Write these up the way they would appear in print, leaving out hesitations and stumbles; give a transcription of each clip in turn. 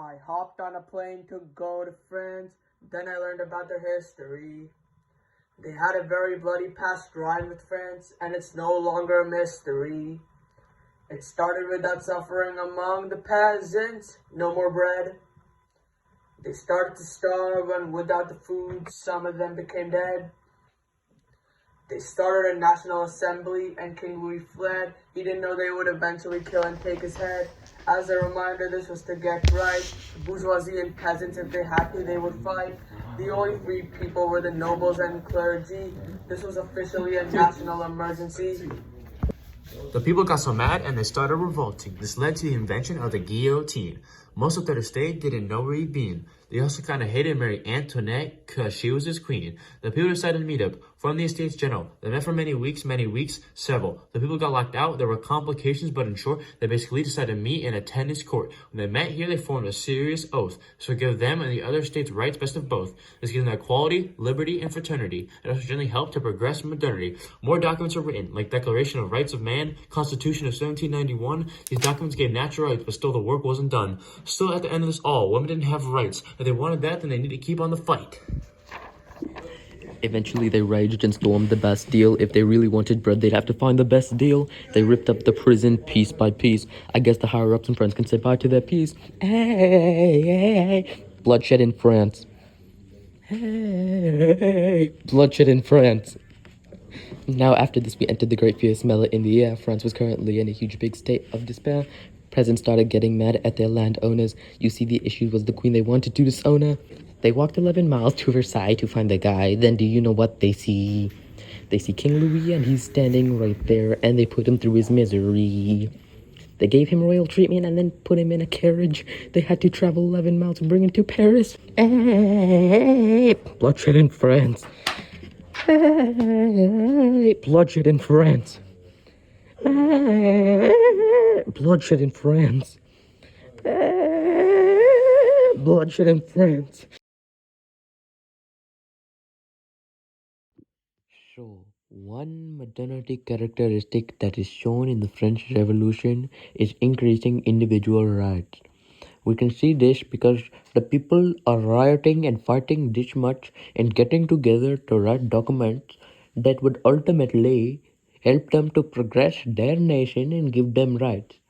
I hopped on a plane to go to France, then I learned about their history. They had a very bloody past rhyme with France, and it's no longer a mystery. It started without suffering among the peasants, no more bread. They started to starve, and without the food, some of them became dead. They started a national assembly, and King Louis fled. He didn't know they would eventually kill and take his head. As a reminder, this was to get right. The bourgeoisie and peasants, if they had to, they would fight. The only free people were the nobles and clergy. This was officially a national emergency. The people got so mad and they started revolting. This led to the invention of the guillotine. Most of their state didn't know where he'd been. They also kind of hated Marie Antoinette because she was his queen. The people decided to meet up, form the Estates General. They met for many weeks, several. The people got locked out. There were complications, but in short, they basically decided to meet in a tennis court. When they met here, they formed a serious oath. So give them and the other states rights best of both. This gives them equality, liberty, and fraternity. It also generally helped to progress modernity. More documents are written, like Declaration of Rights of Man, Constitution of 1791. These documents gave natural rights, but still the work wasn't done. Still, at the end of this all, women didn't have rights. If they wanted that, then they need to keep on the fight. Eventually, they raged and stormed the Bastille. If they really wanted bread, they'd have to find the best deal. They ripped up the prison piece by piece. I guess the higher-ups and friends can say bye to their peace. Hey, hey, bloodshed in France. Hey, bloodshed in France. Now, after this, we entered the great fear smell it in the air. France was currently in a huge big state of despair. Peasants started getting mad at their landowners. You see, the issue was the queen they wanted to disown her. They walked 11 miles to Versailles to find the guy. Then do you know what they see? They see King Louis and he's standing right there, and they put him through his misery. They gave him royal treatment and then put him in a carriage. They had to travel 11 miles to bring him to Paris. Hey, bloodshed in France. Hey, bloodshed in France. Bloodshed in France. Bloodshed in France. So, one modernity characteristic that is shown in the French Revolution is increasing individual rights. We can see this because the people are rioting and fighting this much and getting together to write documents that would ultimately help them to progress their nation and give them rights.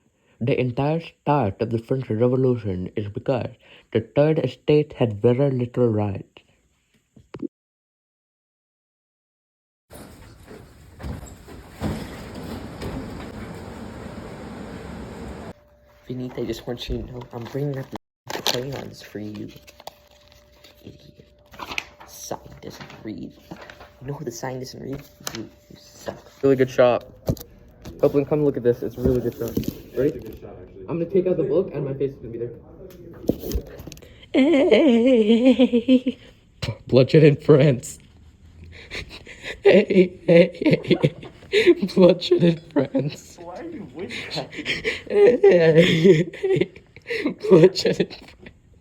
The entire start of the French Revolution is because the Third Estate had very little rights. Beneath, I just want you to know I'm bringing up the crayons for you. Idiot. Sign doesn't read. You know who the sign doesn't read? You suck. Really good shot. Copeland, come look at this. It's a really good shot. Ready? I'm gonna take out the book and my face is gonna be there. Hey, bloodshed in France. Hey, hey, hey. Bloodshed in France. Why are you whispering? Hey, bloodshed in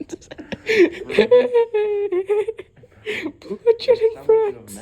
France. Bloodshed in France.